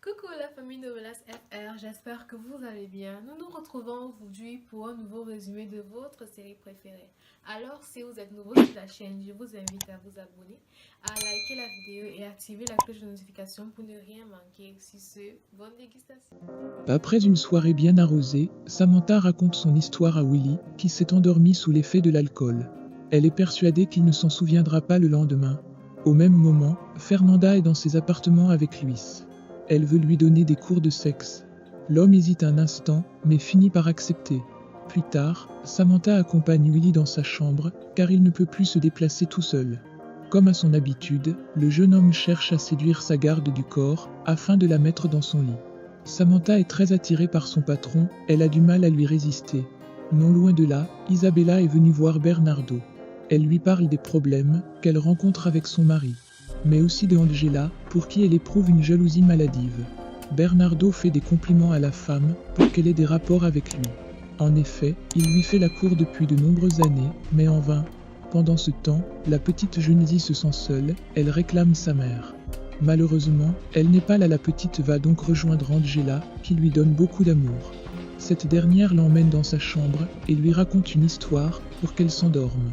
Coucou la famille Novelas FR, j'espère que vous allez bien. Nous nous retrouvons aujourd'hui pour un nouveau résumé de votre série préférée. Alors si vous êtes nouveau sur la chaîne, je vous invite à vous abonner, à liker la vidéo et activer la cloche de notification pour ne rien manquer. Sur ce, bonne dégustation. Après une soirée bien arrosée, Samantha raconte son histoire à Willy, qui s'est endormi sous l'effet de l'alcool. Elle est persuadée qu'il ne s'en souviendra pas le lendemain. Au même moment, Fernanda est dans ses appartements avec Luis. Elle veut lui donner des cours de sexe. L'homme hésite un instant, mais finit par accepter. Plus tard, Samantha accompagne Willy dans sa chambre, car il ne peut plus se déplacer tout seul. Comme à son habitude, le jeune homme cherche à séduire sa garde du corps, afin de la mettre dans son lit. Samantha est très attirée par son patron, elle a du mal à lui résister. Non loin de là, Isabella est venue voir Bernardo. Elle lui parle des problèmes qu'elle rencontre avec son mari, mais aussi de Angela, pour qui elle éprouve une jalousie maladive. Bernardo fait des compliments à la femme pour qu'elle ait des rapports avec lui. En effet, il lui fait la cour depuis de nombreuses années, mais en vain. Pendant ce temps, la petite Genesie se sent seule, elle réclame sa mère. Malheureusement, elle n'est pas là, la petite va donc rejoindre Angela, qui lui donne beaucoup d'amour. Cette dernière l'emmène dans sa chambre et lui raconte une histoire pour qu'elle s'endorme.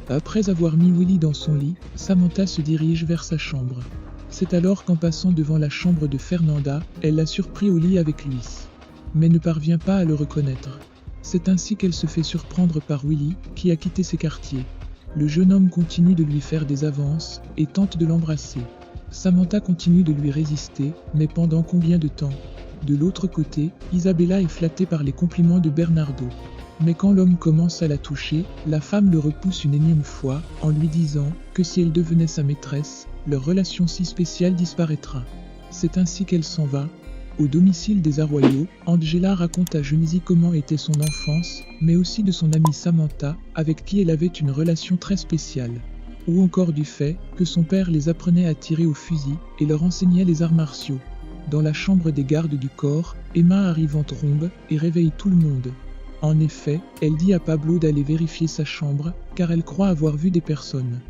Après avoir mis Willy dans son lit, Samantha se dirige vers sa chambre. C'est alors qu'en passant devant la chambre de Fernanda, elle l'a surpris au lit avec Luis, mais ne parvient pas à le reconnaître. C'est ainsi qu'elle se fait surprendre par Willy, qui a quitté ses quartiers. Le jeune homme continue de lui faire des avances et tente de l'embrasser. Samantha continue de lui résister, mais pendant combien de temps? De l'autre côté, Isabella est flattée par les compliments de Bernardo. Mais quand l'homme commence à la toucher, la femme le repousse une énième fois, en lui disant que si elle devenait sa maîtresse, leur relation si spéciale disparaîtra. C'est ainsi qu'elle s'en va. Au domicile des Arroyo, Angela raconte à Genesie comment était son enfance, mais aussi de son amie Samantha, avec qui elle avait une relation très spéciale. Ou encore du fait que son père les apprenait à tirer au fusil et leur enseignait les arts martiaux. Dans la chambre des gardes du corps, Emma arrive en trombe et réveille tout le monde. En effet, elle dit à Pablo d'aller vérifier sa chambre, car elle croit avoir vu des personnes.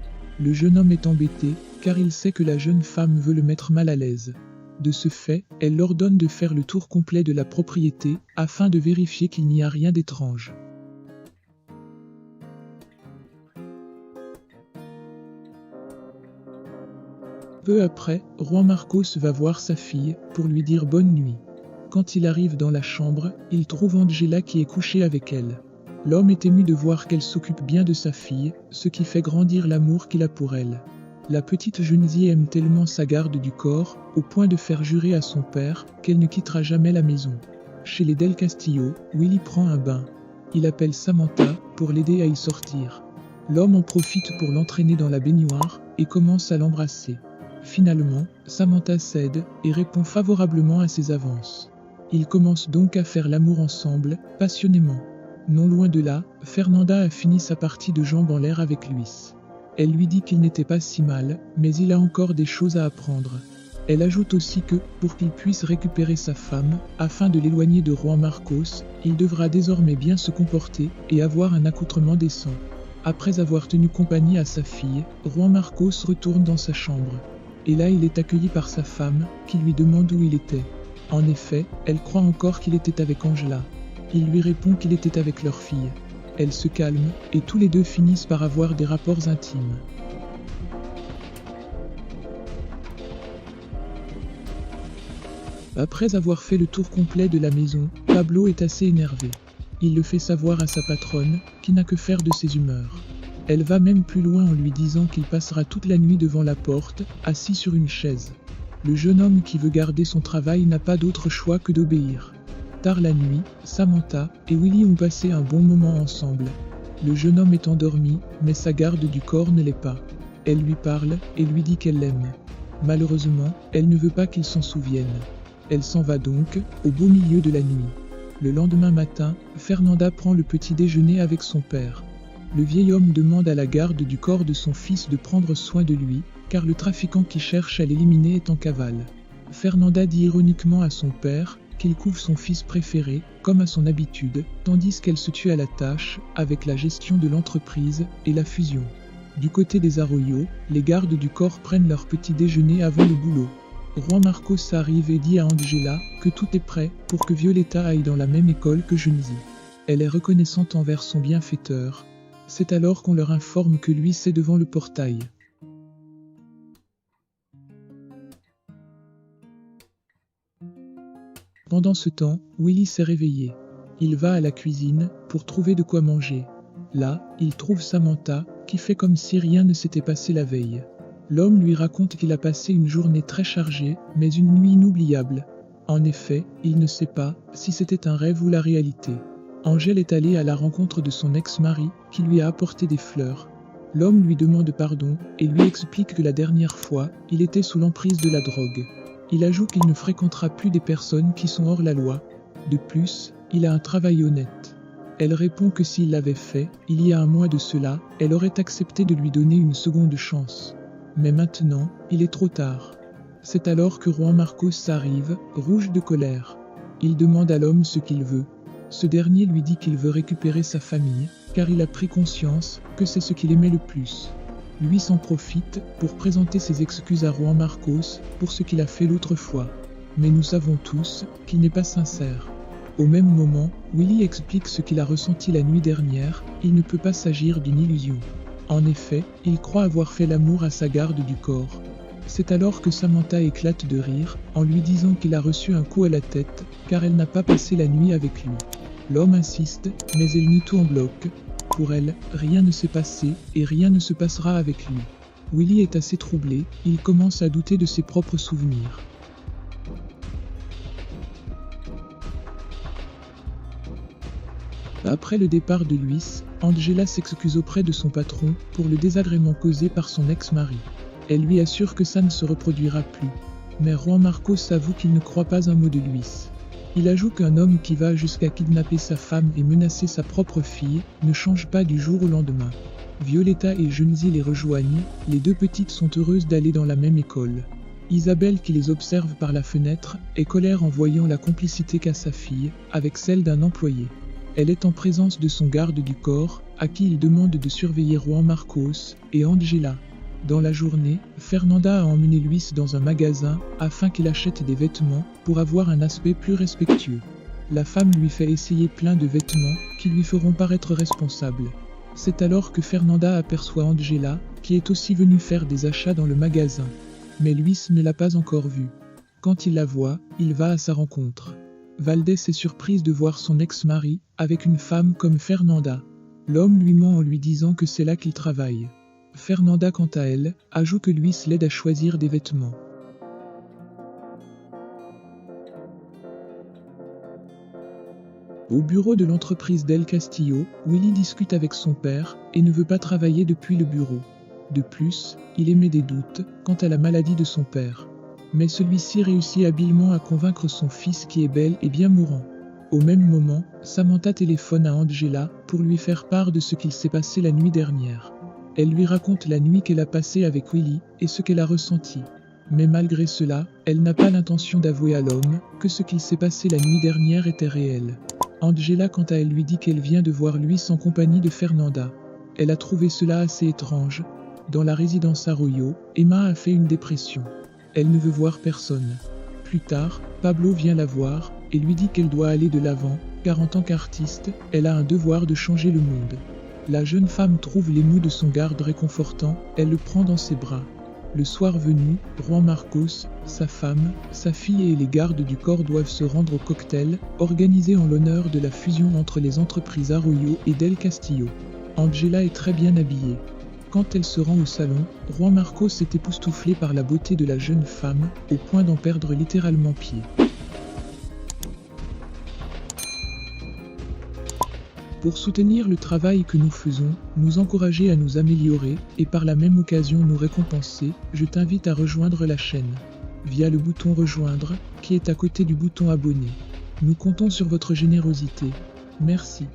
Le jeune homme est embêté, car il sait que la jeune femme veut le mettre mal à l'aise. De ce fait, elle l'ordonne de faire le tour complet de la propriété, afin de vérifier qu'il n'y a rien d'étrange. Peu après, Juan Marcos va voir sa fille, pour lui dire bonne nuit. Quand il arrive dans la chambre, il trouve Angela qui est couchée avec elle. L'homme est ému de voir qu'elle s'occupe bien de sa fille, ce qui fait grandir l'amour qu'il a pour elle. La petite Genesie aime tellement sa garde du corps, au point de faire jurer à son père qu'elle ne quittera jamais la maison. Chez les Del Castillo, Willy prend un bain. Il appelle Samantha pour l'aider à y sortir. L'homme en profite pour l'entraîner dans la baignoire et commence à l'embrasser. Finalement, Samantha cède et répond favorablement à ses avances. Ils commencent donc à faire l'amour ensemble, passionnément. Non loin de là, Fernanda a fini sa partie de jambes en l'air avec Luis. Elle lui dit qu'il n'était pas si mal, mais il a encore des choses à apprendre. Elle ajoute aussi que, pour qu'il puisse récupérer sa femme, afin de l'éloigner de Juan Marcos, il devra désormais bien se comporter et avoir un accoutrement décent. Après avoir tenu compagnie à sa fille, Juan Marcos retourne dans sa chambre. Et là il est accueilli par sa femme, qui lui demande où il était. En effet, elle croit encore qu'il était avec Angela. Il lui répond qu'il était avec leur fille. Elle se calme, et tous les deux finissent par avoir des rapports intimes. Après avoir fait le tour complet de la maison, Pablo est assez énervé. Il le fait savoir à sa patronne, qui n'a que faire de ses humeurs. Elle va même plus loin en lui disant qu'il passera toute la nuit devant la porte, assis sur une chaise. Le jeune homme qui veut garder son travail n'a pas d'autre choix que d'obéir. Tard la nuit, Samantha et Willy ont passé un bon moment ensemble. Le jeune homme est endormi, mais sa garde du corps ne l'est pas. Elle lui parle et lui dit qu'elle l'aime. Malheureusement, elle ne veut pas qu'il s'en souvienne. Elle s'en va donc, au beau milieu de la nuit. Le lendemain matin, Fernanda prend le petit déjeuner avec son père. Le vieil homme demande à la garde du corps de son fils de prendre soin de lui, car le trafiquant qui cherche à l'éliminer est en cavale. Fernanda dit ironiquement à son père qu'il couvre son fils préféré, comme à son habitude, tandis qu'elle se tue à la tâche, avec la gestion de l'entreprise et la fusion. Du côté des Arroyo, les gardes du corps prennent leur petit déjeuner avant le boulot. Juan Marcos arrive et dit à Angela que tout est prêt pour que Violeta aille dans la même école que Junzi. Elle est reconnaissante envers son bienfaiteur. C'est alors qu'on leur informe que Luis est devant le portail. Pendant ce temps, Willy s'est réveillé. Il va à la cuisine pour trouver de quoi manger. Là, il trouve Samantha, qui fait comme si rien ne s'était passé la veille. L'homme lui raconte qu'il a passé une journée très chargée, mais une nuit inoubliable. En effet, il ne sait pas si c'était un rêve ou la réalité. Angèle est allée à la rencontre de son ex-mari, qui lui a apporté des fleurs. L'homme lui demande pardon et lui explique que la dernière fois, il était sous l'emprise de la drogue. Il ajoute qu'il ne fréquentera plus des personnes qui sont hors la loi. De plus, il a un travail honnête. Elle répond que s'il l'avait fait, il y a un mois de cela, elle aurait accepté de lui donner une seconde chance. Mais maintenant, il est trop tard. C'est alors que Juan Marcos arrive, rouge de colère. Il demande à l'homme ce qu'il veut. Ce dernier lui dit qu'il veut récupérer sa famille, car il a pris conscience que c'est ce qu'il aimait le plus. Lui s'en profite pour présenter ses excuses à Juan Marcos pour ce qu'il a fait l'autre fois. Mais nous savons tous qu'il n'est pas sincère. Au même moment, Willy explique ce qu'il a ressenti la nuit dernière, il ne peut pas s'agir d'une illusion. En effet, il croit avoir fait l'amour à sa garde du corps. C'est alors que Samantha éclate de rire, en lui disant qu'il a reçu un coup à la tête, car elle n'a pas passé la nuit avec lui. L'homme insiste, mais elle nie tout en bloc. Pour elle, rien ne s'est passé, et rien ne se passera avec lui. Willy est assez troublé, il commence à douter de ses propres souvenirs. Après le départ de Luis, Angela s'excuse auprès de son patron pour le désagrément causé par son ex-mari. Elle lui assure que ça ne se reproduira plus. Mais Juan Marcos avoue qu'il ne croit pas un mot de Luis. Il ajoute qu'un homme qui va jusqu'à kidnapper sa femme et menacer sa propre fille ne change pas du jour au lendemain. Violeta et Junzi les rejoignent, les deux petites sont heureuses d'aller dans la même école. Isabelle, qui les observe par la fenêtre, est colère en voyant la complicité qu'a sa fille avec celle d'un employé. Elle est en présence de son garde du corps, à qui il demande de surveiller Juan Marcos et Angela. Dans la journée, Fernanda a emmené Luis dans un magasin afin qu'il achète des vêtements pour avoir un aspect plus respectueux. La femme lui fait essayer plein de vêtements qui lui feront paraître responsable. C'est alors que Fernanda aperçoit Angela, qui est aussi venue faire des achats dans le magasin. Mais Luis ne l'a pas encore vue. Quand il la voit, il va à sa rencontre. Valdés est surprise de voir son ex-mari avec une femme comme Fernanda. L'homme lui ment en lui disant que c'est là qu'il travaille. Fernanda, quant à elle, ajoute que Luis l'aide à choisir des vêtements. Au bureau de l'entreprise Del Castillo, Willy discute avec son père et ne veut pas travailler depuis le bureau. De plus, il émet des doutes quant à la maladie de son père. Mais celui-ci réussit habilement à convaincre son fils qui est bel et bien mourant. Au même moment, Samantha téléphone à Angela pour lui faire part de ce qu'il s'est passé la nuit dernière. Elle lui raconte la nuit qu'elle a passée avec Willy et ce qu'elle a ressenti. Mais malgré cela, elle n'a pas l'intention d'avouer à l'homme que ce qu'il s'est passé la nuit dernière était réel. Angela, quant à elle, lui dit qu'elle vient de voir Luis en compagnie de Fernanda. Elle a trouvé cela assez étrange. Dans la résidence Arroyo, Emma a fait une dépression. Elle ne veut voir personne. Plus tard, Pablo vient la voir et lui dit qu'elle doit aller de l'avant, car en tant qu'artiste, elle a un devoir de changer le monde. La jeune femme trouve les mots de son garde réconfortants, elle le prend dans ses bras. Le soir venu, Juan Marcos, sa femme, sa fille et les gardes du corps doivent se rendre au cocktail, organisé en l'honneur de la fusion entre les entreprises Arroyo et Del Castillo. Angela est très bien habillée. Quand elle se rend au salon, Juan Marcos est époustouflé par la beauté de la jeune femme, au point d'en perdre littéralement pied. Pour soutenir le travail que nous faisons, nous encourager à nous améliorer et par la même occasion nous récompenser, je t'invite à rejoindre la chaîne via le bouton rejoindre qui est à côté du bouton abonner. Nous comptons sur votre générosité. Merci.